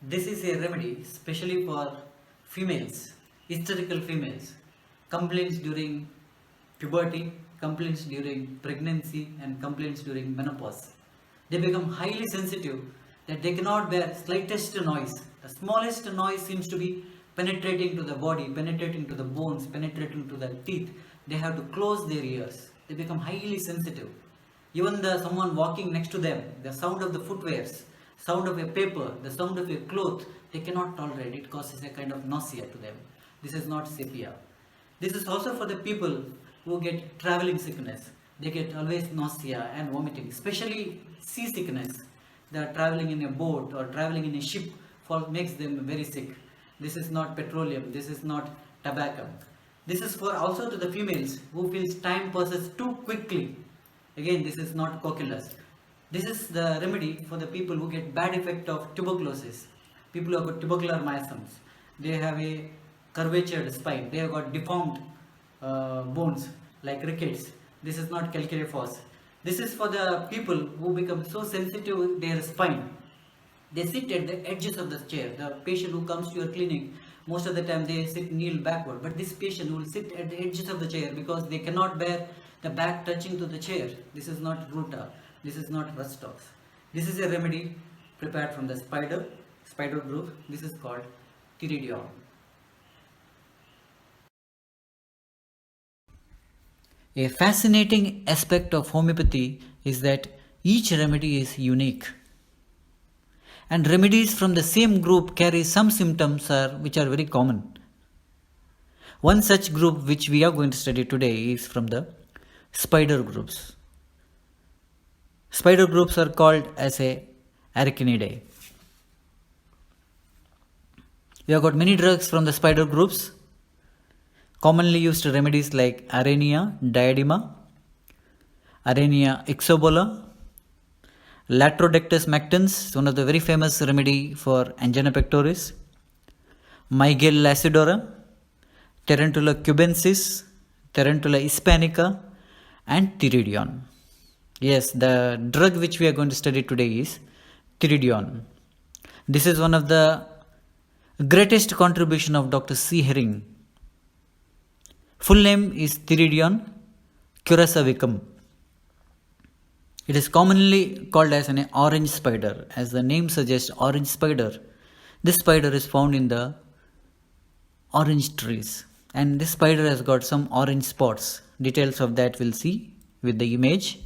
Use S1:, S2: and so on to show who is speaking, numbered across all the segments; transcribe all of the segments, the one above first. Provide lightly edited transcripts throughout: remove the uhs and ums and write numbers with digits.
S1: This is a remedy specially for females, hysterical females, complaints during puberty, complaints during pregnancy, and complaints during menopause. They become highly sensitive that they cannot bear slightest noise. The smallest noise seems to be penetrating to the body, penetrating to the bones, penetrating to the teeth. They have to close their ears. They become highly sensitive. Even the someone walking next to them, the sound of the footwears, sound of a paper, the sound of a cloth, they cannot tolerate. It causes a kind of nausea to them. This is not sepia. This is also for the people who get traveling sickness. They get always nausea and vomiting, especially seasickness. They are traveling in a boat or traveling in a ship makes them very sick. This is not petroleum. This is not tobacco. This is for also to the females who feels time passes too quickly. Again, this is not cocculus. This is the remedy for the people who get bad effect of tuberculosis. People who have got tubercular miasms. They have a curvatured spine. They have got deformed bones like rickets. This is not calcareous. This is for the people who become so sensitive with their spine. They sit at the edges of the chair. The patient who comes to your clinic, most of the time they sit kneel backward. But this patient will sit at the edges of the chair because they cannot bear the back touching to the chair. This is not ruta. This is not rustox. This is a remedy prepared from the spider group. This is called Theridion. A fascinating aspect of homeopathy is that each remedy is unique. And remedies from the same group carry some symptoms which are very common. One such group which we are going to study today is from the spider groups. Spider groups are called as a Arachnidae. We have got many drugs from the spider groups. Commonly used remedies like Arania diadema, Arania ixobola, Latrodectus mactans, one of the very famous remedy for angina pectoris, Mygale acidora, Tarantula cubensis, Tarantula hispanica, and Theridion. Yes, the drug which we are going to study today is Theridion. This is one of the greatest contribution of Dr. C. Herring. Full name is Theridion curasavicum. It is commonly called as an orange spider. As the name suggests, orange spider. This spider is found in the orange trees. And this spider has got some orange spots. Details of that we'll see with the image.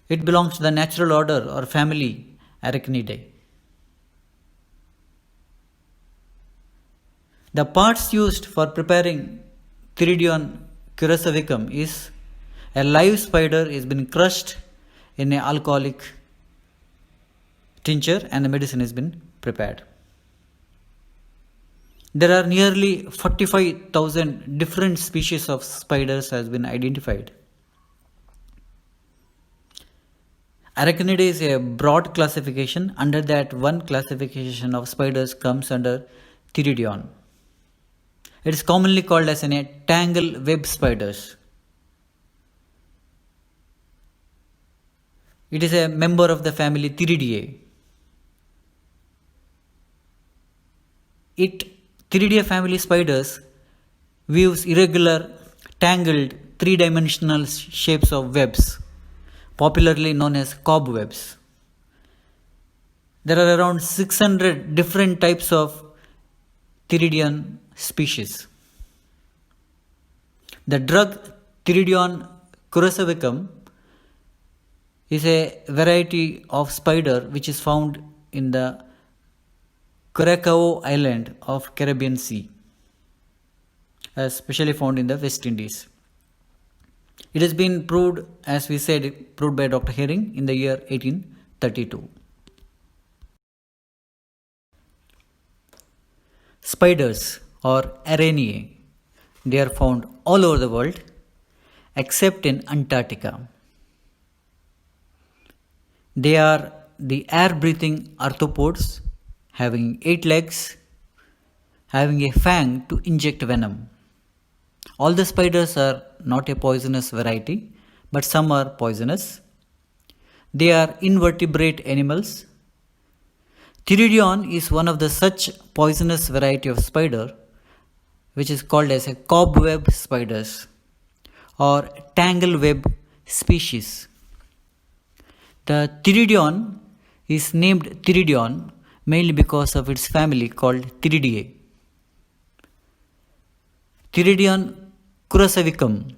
S1: It belongs to the natural order or family Arachnidae. The parts used for preparing Theridion curasavicum is a live spider has been crushed in an alcoholic tincture and the medicine has been prepared. There are nearly 45,000 different species of spiders has been identified. Arachnidae is a broad classification. Under that, one classification of spiders comes under Theridion. It is commonly called as a tangle web spiders. It is a member of the family Theridiae. Theridia family spiders weaves irregular, tangled, three-dimensional shapes of webs, popularly known as cobwebs. There are around 600 different types of Theridion species. The drug Theridion curasavicum is a variety of spider which is found in the Curacao Island of Caribbean Sea, especially found in the West Indies. It has been proved, as we said, proved by Dr. Herring in the year 1832. Spiders or Araneae, they are found all over the world except in Antarctica. They are the air-breathing arthropods having 8 legs, having a fang to inject venom. All the spiders are not a poisonous variety, but some are poisonous. They are invertebrate animals. Theridion is one of the such poisonous variety of spider which is called as a cobweb spiders or tangle web species. The Theridion is named Theridion mainly because of its family called Theridiae. Theridion curasavicum,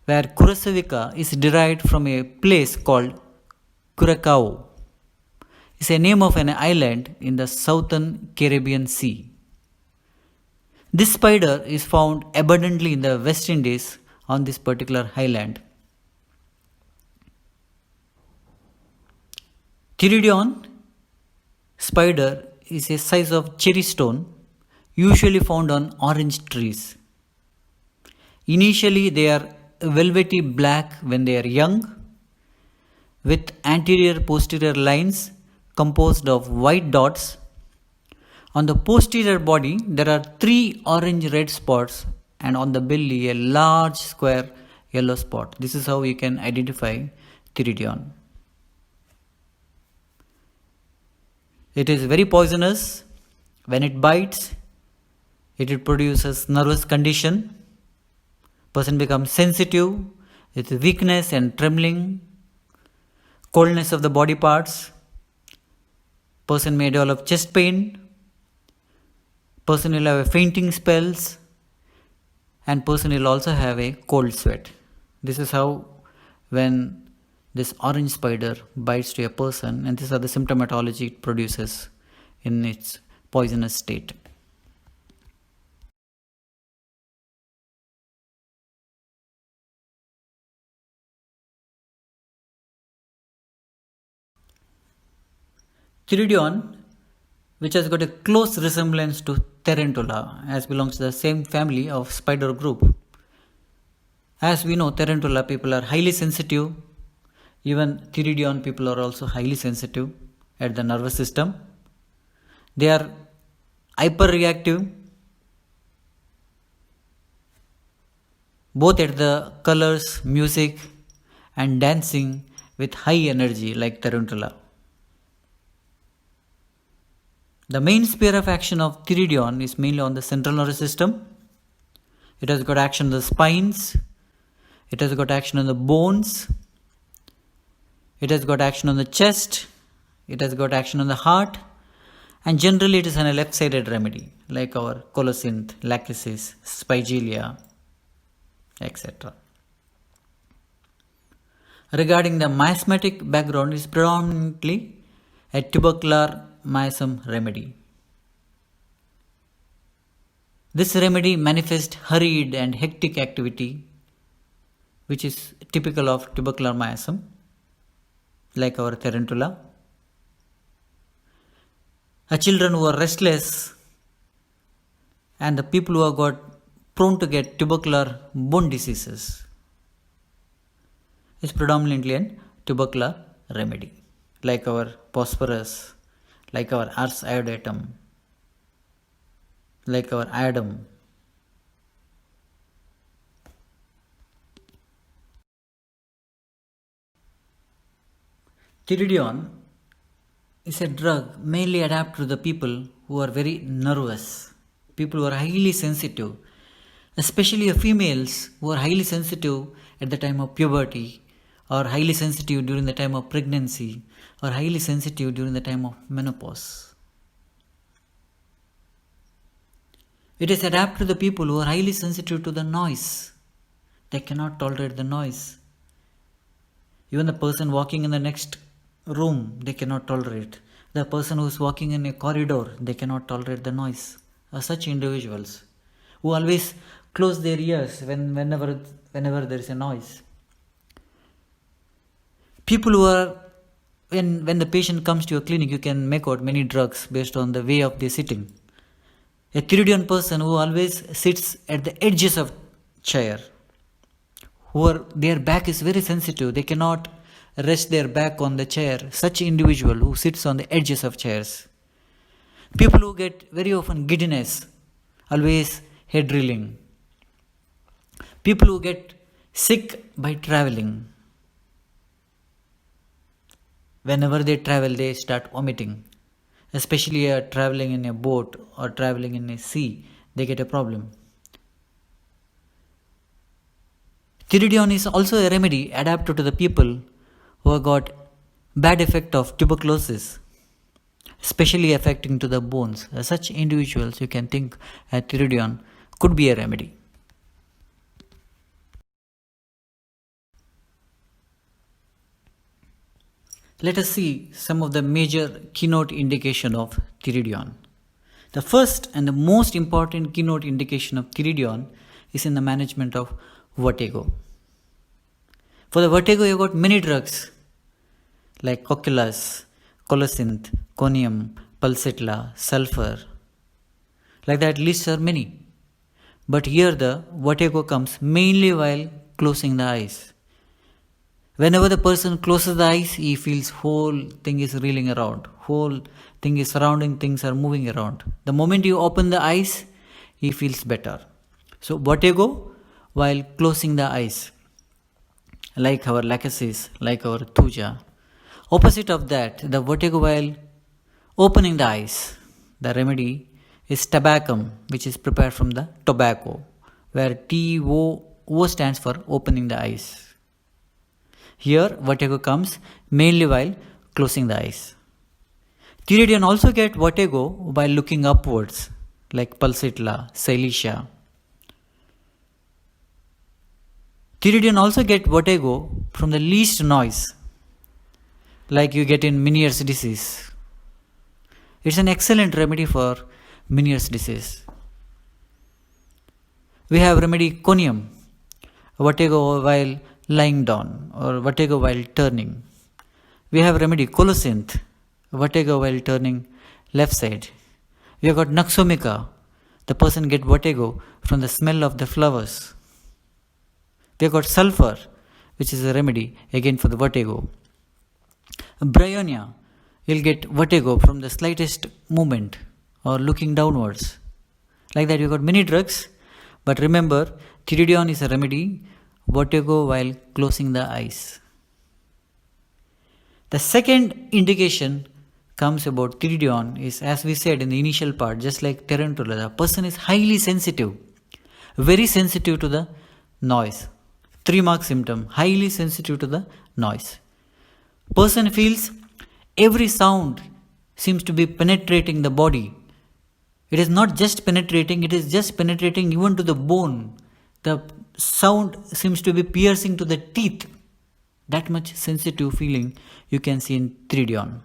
S1: where Curasavica is derived from a place called Curacao, is a name of an island in the southern Caribbean Sea. This spider is found abundantly in the West Indies on this particular island. Theridion spider is a size of cherry stone, usually found on orange trees. Initially, they are velvety black when they are young, with anterior posterior lines composed of white dots. On the posterior body, there are 3 orange red spots, and on the belly, a large square yellow spot. This is how you can identify Theridion. It is very poisonous. When it bites, it produces nervous condition. Person becomes sensitive with weakness and trembling, coldness of the body parts. Person may develop chest pain. Person will have a fainting spells, and person will also have a cold sweat. This is how when this orange spider bites to a person, and these are the symptomatology it produces in its poisonous state. Theridion, which has got a close resemblance to Tarantula, as belongs to the same family of spider group. As we know, Tarantula people are highly sensitive. Even Theridion people are also highly sensitive at the nervous system. They are hyperreactive, both at the colors, music, and dancing with high energy like Tarantula. The main sphere of action of Theridion is mainly on the central nervous system. It has got action on the spines. It has got action on the bones. It has got action on the chest. It has got action on the heart. And generally it is a left-sided remedy like our colocynth, lachesis, spigelia, etc. Regarding the miasmatic background, is predominantly a tubercular miasm remedy. This remedy manifests hurried and hectic activity, which is typical of tubercular miasm, like our Tarantula. Children who are restless and the people who are got prone to get tubercular bone diseases is predominantly an tubercular remedy, like our phosphorus, like our ars iodatum, like our iodum. Theridion is a drug mainly adapted to the people who are very nervous, people who are highly sensitive, especially females who are highly sensitive at the time of puberty, or highly sensitive during the time of pregnancy, or highly sensitive during the time of menopause. It is adapted to the people who are highly sensitive to the noise. They cannot tolerate the noise. Even the person walking in the next room, they cannot tolerate. The person who is walking in a corridor, they cannot tolerate the noise. Such individuals who always close their ears whenever there is a noise. People who are, when the patient comes to your clinic, you can make out many drugs based on the way of their sitting. A Theridion person who always sits at the edges of chair, their back is very sensitive, they cannot rest their back on the chair. Such individual who sits on the edges of chairs. People who get very often giddiness, always head reeling. People who get sick by traveling. Whenever they travel, they start vomiting. especially traveling in a boat or traveling in a sea, they get a problem. Theridion is also a remedy adapted to the people who have got bad effect of tuberculosis, especially affecting to the bones. Such individuals, you can think a Theridion could be a remedy. Let us see some of the major keynote indication of Theridion. The first and the most important keynote indication of Theridion is in the management of vertigo. For the vertigo, you got many drugs like Coculus, Colocynth, Conium, Pulsatilla, Sulfur. Like that, lists are many. But here the vertigo comes mainly while closing the eyes. Whenever the person closes the eyes, he feels whole thing is reeling around, whole thing is surrounding things are moving around. The moment you open the eyes, he feels better. So vertigo while closing the eyes, like our lachesis, like our thuja. Opposite of that, the vertigo while opening the eyes, the remedy is tabacum, which is prepared from the tobacco, where TO stands for opening the eyes. Here, vertigo comes mainly while closing the eyes. Theridion also get vertigo while looking upwards, like Pulsatilla, Silesia. Theridion also get vertigo from the least noise, like you get in Meniere's disease. It's an excellent remedy for Meniere's disease. We have remedy conium, vertigo while lying down or vertigo while turning. We have remedy colocynth, vertigo while turning left side. We have got Naxomica, the person get vertigo from the smell of the flowers. We have got sulfur, which is a remedy again for the vertigo. Bryonia, you'll get vertigo from the slightest movement or looking downwards. Like that, you got many drugs, but remember, Theridion is a remedy, vertigo while closing the eyes. The second indication comes about Theridion is, as we said in the initial part, just like Tarantula, the person is highly sensitive, very sensitive to the noise. 3-mark symptom, highly sensitive to the noise. Person feels every sound seems to be penetrating the body. It is not just penetrating, it is just penetrating even to the bone. The sound seems to be piercing to the teeth. That much sensitive feeling you can see in Theridion.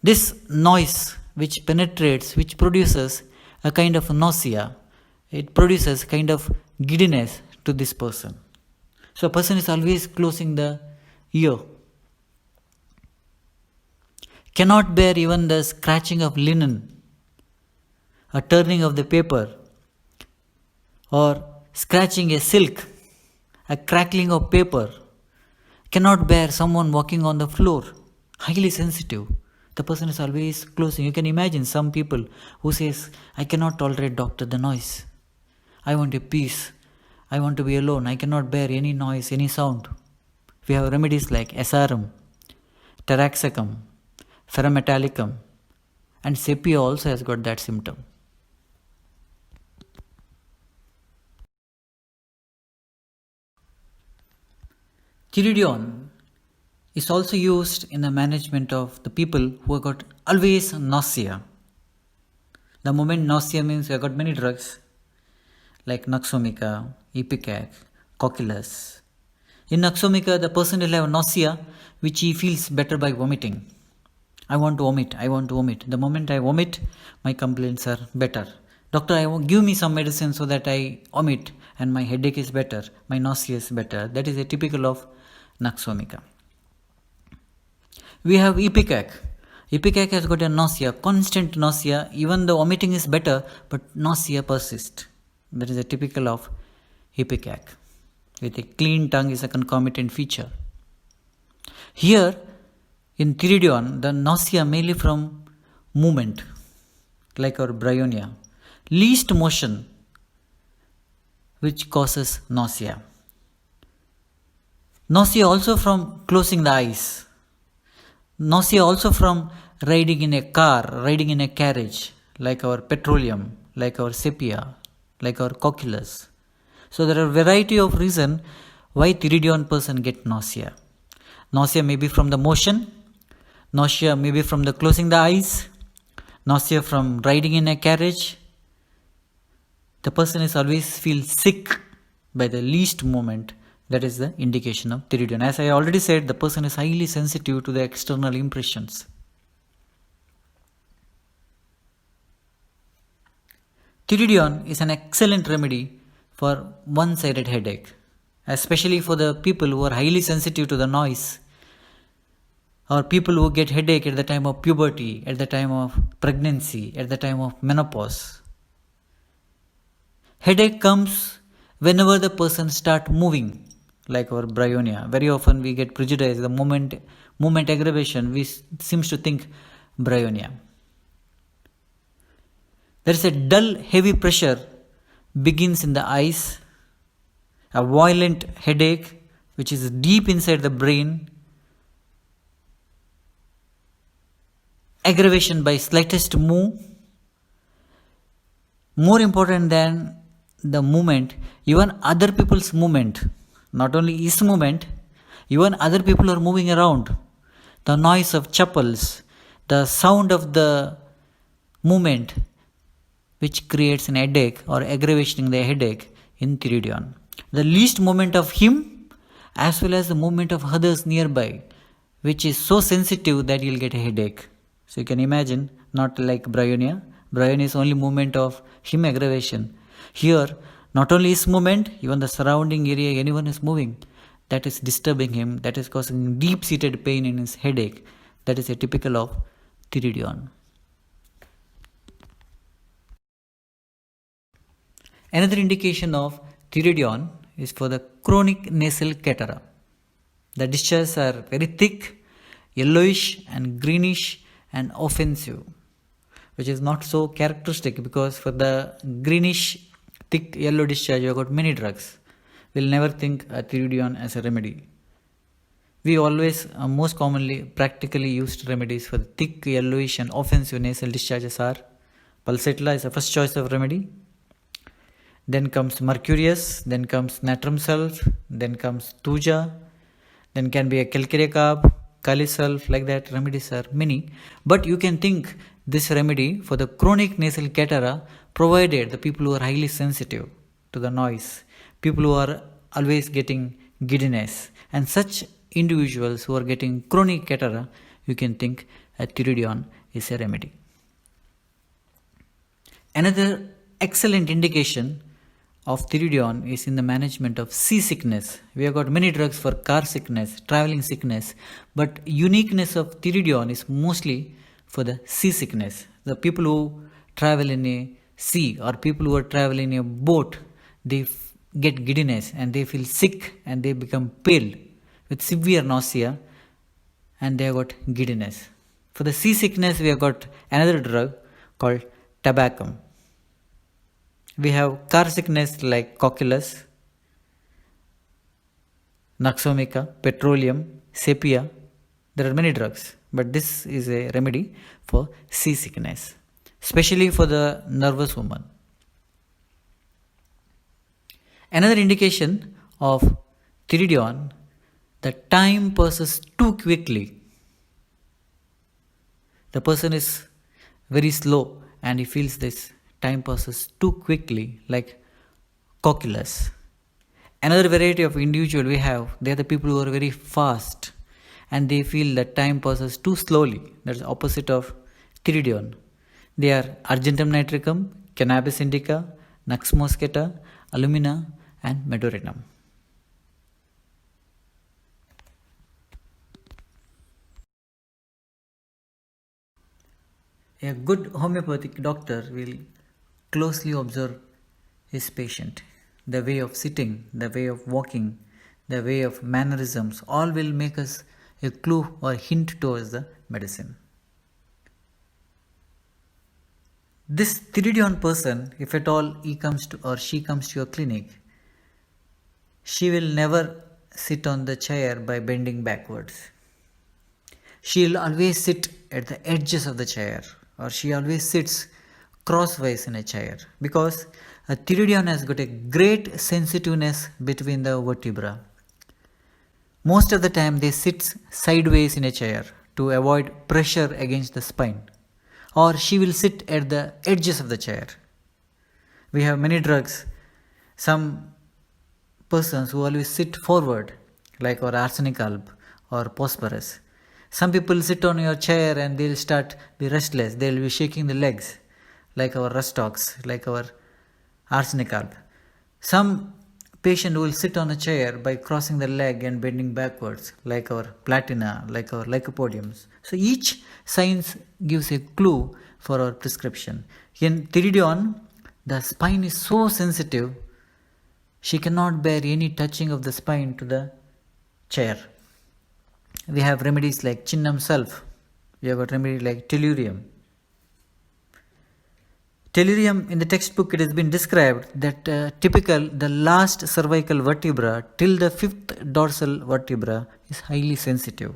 S1: This noise which penetrates, which produces a kind of nausea, it produces kind of giddiness to this person. So a person is always closing the ear. Cannot bear even the scratching of linen, a turning of the paper, or scratching a silk, a crackling of paper. Cannot bear someone walking on the floor, highly sensitive. The person is always closing. You can imagine some people who says, I cannot tolerate doctor the noise. I want a peace. I want to be alone. I cannot bear any noise, any sound. We have remedies like SRM, Taraxacum, Ferrometallicum, and Sepia also has got that symptom. Theridion is also used in the management of the people who have got always nausea. The moment nausea means you have got many drugs like Naxomica, Ipecac, Coculus. In Naxomica, the person will have nausea which he feels better by vomiting. I want to vomit, I want to vomit. The moment I vomit, my complaints are better. Doctor, give me some medicine so that I vomit and my headache is better, my nausea is better. That is a typical of Naxomica. We have Ipecac. Ipecac has got a nausea, constant nausea. Even the vomiting is better, but nausea persists. That is a typical of Ipecac. With a clean tongue is a concomitant feature. Here, in Theridion, the nausea mainly from movement, like our bryonia. Least motion, which causes nausea. Nausea also from closing the eyes. Nausea also from riding in a car, riding in a carriage, like our petroleum, like our sepia, like our cocculus. So there are variety of reason why Theridion person get nausea. Nausea may be from the motion, nausea may be from the closing the eyes, nausea from riding in a carriage. The person is always feel sick by the least moment. That is the indication of Theridion. As I already said, the person is highly sensitive to the external impressions. Theridion is an excellent remedy for one-sided headache, especially for the people who are highly sensitive to the noise, or people who get headache at the time of puberty, at the time of pregnancy, at the time of menopause. Headache comes whenever the person start moving, like our bryonia. Very often we get prejudiced. The moment aggravation, we seems to think bryonia. There is a dull, heavy pressure begins in the eyes, a violent headache which is deep inside the brain, aggravation by slightest move. More important than the movement, even other people's movement, not only his movement, even other people are moving around. The noise of chapels, the sound of the movement, which creates an headache or aggravation in the headache in Theridion. The least movement of him as well as the movement of others nearby, which is so sensitive that you'll get a headache. So you can imagine, not like bryonia. Bryonia is only movement of him aggravation. Here, not only his movement, even the surrounding area, anyone is moving, that is disturbing him, that is causing deep-seated pain in his headache. That is a typical of Theridion. Another indication of Theridion is for the chronic nasal catarrh. The discharges are very thick, yellowish and greenish and offensive, which is not so characteristic, because for the greenish thick yellow discharge you have got many drugs. We'll never think a Theridion as a remedy. We always most commonly practically used remedies for the thick yellowish and offensive nasal discharges are Pulsatilla is the first choice of remedy. Then comes Mercurius, then comes natrum sulph, then comes Thuja, then can be a calcarea carb, Kali sulph, like that. Remedies are many, but you can think this remedy for the chronic nasal catarrh, provided the people who are highly sensitive to the noise, people who are always getting giddiness, and such individuals who are getting chronic catarrh, you can think a Theridion is a remedy. Another excellent indication of Theridion is in the management of seasickness. We have got many drugs for car sickness, traveling sickness, but uniqueness of Theridion is mostly for the seasickness. The people who travel in a sea or people who are traveling in a boat, they get giddiness and they feel sick and they become pale with severe nausea and they have got giddiness. For the seasickness, we have got another drug called tabacum. We have car sickness like cocculus, Naxomica, petroleum, sepia. There are many drugs, but this is a remedy for seasickness, especially for the nervous woman. Another indication of Theridion, the time passes too quickly. The person is very slow and he feels this time passes too quickly, like cocculus. Another variety of individual we have, they are the people who are very fast and they feel that time passes too slowly. That's the opposite of Theridion. They are Argentum nitricum, Cannabis indica, Nux moscata, Alumina and Medorinum. A good homeopathic doctor will closely observe his patient. The way of sitting, the way of walking, the way of mannerisms, all will make us a clue or hint towards the medicine. This Theridion person, if at all he comes to or she comes to your clinic, she will never sit on the chair by bending backwards. she'll always sit at the edges of the chair, or she always sits crosswise in a chair, because a pteridion has got a great sensitiveness between the vertebra. Most of the time they sit sideways in a chair to avoid pressure against the spine, or she will sit at the edges of the chair. We have many drugs, some persons who always sit forward, like our arsenic alb or phosphorus. Some people sit on your chair and they'll start be restless, they'll be shaking the legs, like our rustox, like our arsenic alb. Some patient will sit on a chair by crossing the leg and bending backwards, like our platina, like our lycopodiums. So each signs gives a clue for our prescription. In pteridion, the spine is so sensitive, she cannot bear any touching of the spine to the chair. We have remedies like Chinnam Sulph. We have a remedy like tellurium. Tellurium, in the textbook, it has been described that the last cervical vertebra till the fifth dorsal vertebra is highly sensitive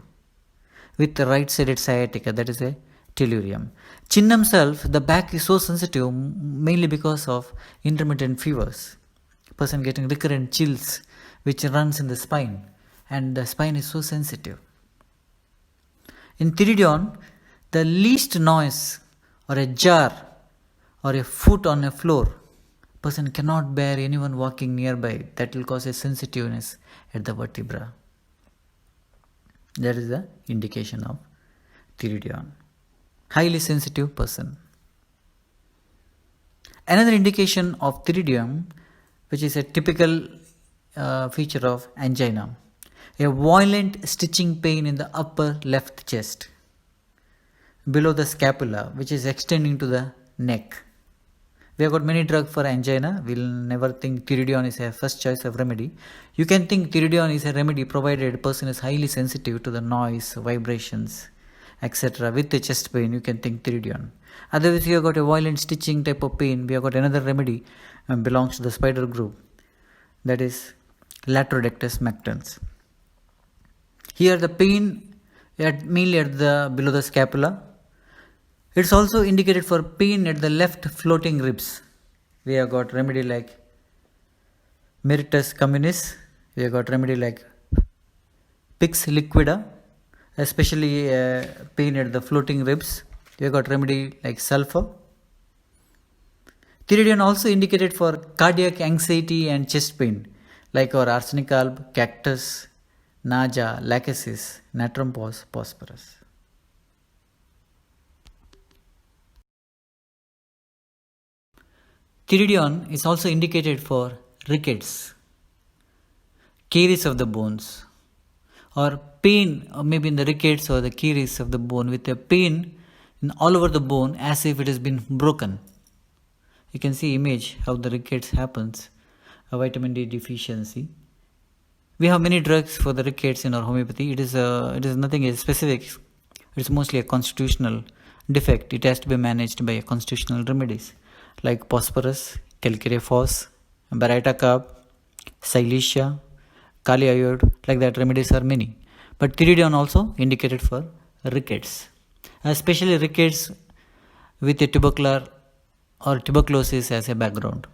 S1: with the right-sided sciatica, that is a tellurium. Chinnam Sulph, the back is so sensitive mainly because of intermittent fevers. Person getting recurrent chills which runs in the spine, and the spine is so sensitive. In pteridion, the least noise or a jar or a foot on a floor, person cannot bear anyone walking nearby. That will cause a sensitiveness at the vertebra. That is the indication of pteridion. Highly sensitive person. Another indication of pteridium, which is a typical feature of angina, a violent stitching pain in the upper left chest, below the scapula, which is extending to the neck. We have got many drugs for angina. We'll never think pteridion is a first choice of remedy. You can think pteridion is a remedy provided a person is highly sensitive to the noise, vibrations, etc. With the chest pain, you can think pteridion. Otherwise, you have got a violent stitching type of pain. We have got another remedy belongs to the spider group, that is Latrodectus mactans. Here the pain mainly at the below the scapula. It's also indicated for pain at the left floating ribs. We have got remedy like Meritus communis. We have got remedy like Pix liquida, especially pain at the floating ribs. We have got remedy like sulfur. Pteridion also indicated for cardiac anxiety and chest pain, like our arsenic alb, cactus, naja, lachesis, natrum pos, phosphorus. Pteridion is also indicated for rickets, caries of the bones, or pain, or maybe in the rickets or the caries of the bone, with a pain all over the bone as if it has been broken. You can see image how the rickets happens, a vitamin D deficiency. We have many drugs for the rickets in our homeopathy. It is nothing specific. It is mostly a constitutional defect. It has to be managed by constitutional remedies like phosphorus, calcareous, baryta carb, silesia, kali iode. Like that, remedies are many. But pteridion also indicated for rickets, especially rickets with a tubercular or tuberculosis as a background.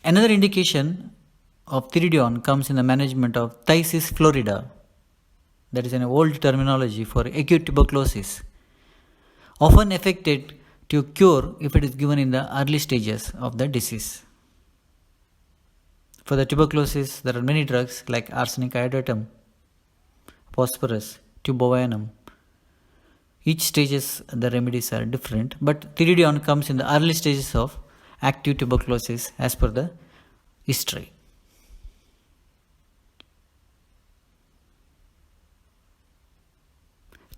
S1: Another indication of pteridion comes in the management of Thysis florida. That is an old terminology for acute tuberculosis, often effected to cure if it is given in the early stages of the disease. For the tuberculosis, there are many drugs like arsenic iodatum, phosphorus, tubovinum. Each stages the remedies are different, but pteridion comes in the early stages of active tuberculosis as per the history.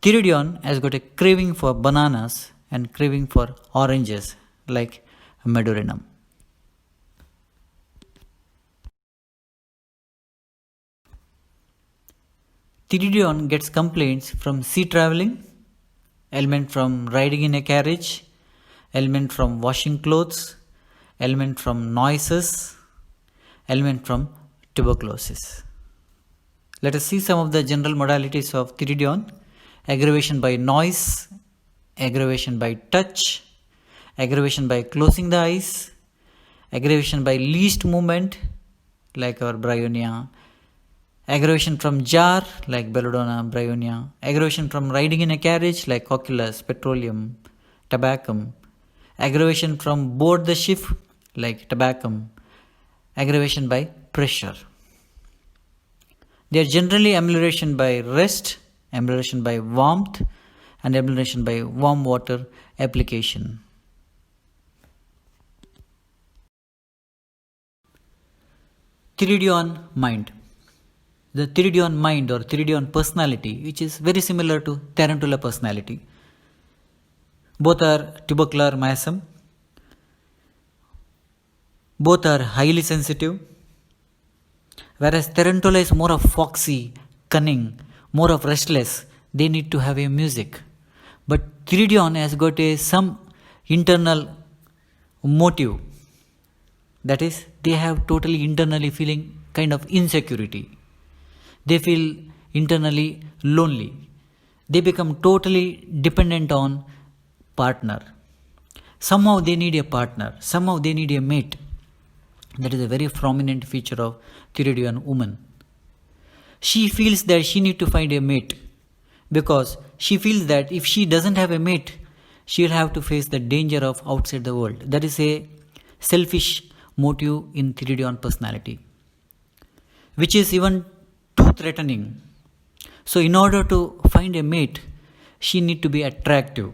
S1: Pteridion has got a craving for bananas and craving for oranges like medurinum. Pteridion gets complaints from sea traveling, ailment from riding in a carriage, ailment from washing clothes, ailment from noises, ailment from tuberculosis. Let us see some of the general modalities of Theridion. Aggravation by noise, aggravation by touch, aggravation by closing the eyes, aggravation by least movement like our bryonia, aggravation from jar like belladonna, bryonia, aggravation from riding in a carriage like cocculus, petroleum, tabacum, aggravation from board the ship like tabacum, aggravation by pressure. They are generally amelioration by rest, amelioration by warmth, and amelioration by warm water application. Theridion mind. The Theridion mind or Theridion personality, which is very similar to Tarantula personality. Both are tubercular miasm. Both are highly sensitive. Whereas Tarantula is more of foxy, cunning, more of restless. They need to have a music. But Theridion has got some internal motive. That is, they have totally internally feeling kind of insecurity. They feel internally lonely. They become totally dependent on partner. Somehow they need a partner. Somehow they need a mate. That is a very prominent feature of Theridion woman. She feels that she needs to find a mate because she feels that if she doesn't have a mate, she will have to face the danger of outside the world. That is a selfish motive in Theridion personality, which is even too threatening. So in order to find a mate, she needs to be attractive.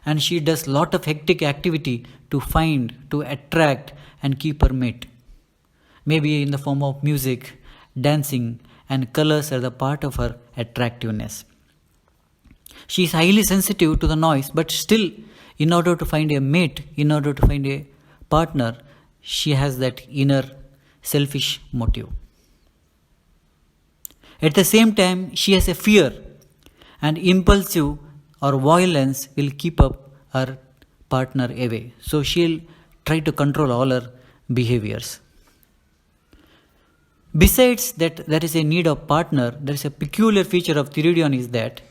S1: And she does lot of hectic activity to find, to attract and keep her mate. Maybe in the form of music, dancing, and colors are the part of her attractiveness. She is highly sensitive to the noise, but still, in order to find a mate, in order to find a partner, she has that inner selfish motive. At the same time, she has a fear, and impulsive or violence will keep up her partner away. So she'll try to control all her behaviors. Besides that, there is a need of partner. There is a peculiar feature of Theridion is that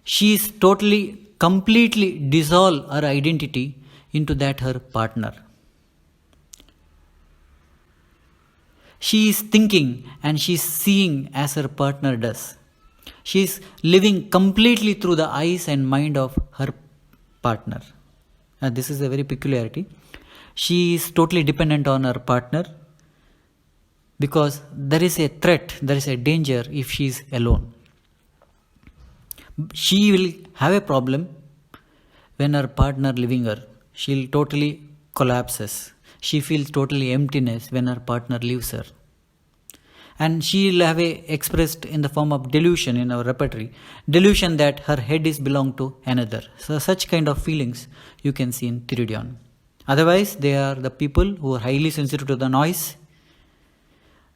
S1: she is totally, completely dissolve her identity into that her partner. She is thinking and she is seeing as her partner does. She is living completely through the eyes and mind of her partner. This is a very peculiarity. She is totally dependent on her partner because there is a threat, there is a danger if she is alone. She will have a problem when her partner leaving her. She will totally collapses. She feels totally emptiness when her partner leaves her. And she will have expressed in the form of delusion in our repertory. Delusion that her head is belong to another. So such kind of feelings you can see in Theridion. Otherwise, they are the people who are highly sensitive to the noise.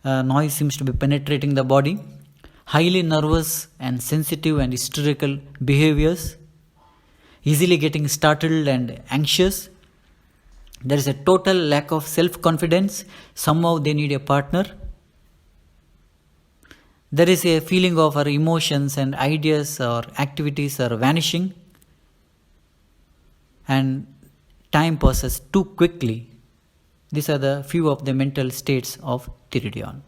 S1: Noise seems to be penetrating the body. Highly nervous and sensitive and hysterical behaviors. Easily getting startled and anxious. There is a total lack of self-confidence. Somehow they need a partner. There is a feeling of our emotions and ideas or activities are vanishing. And time passes too quickly. These are the few of the mental states of Theridion.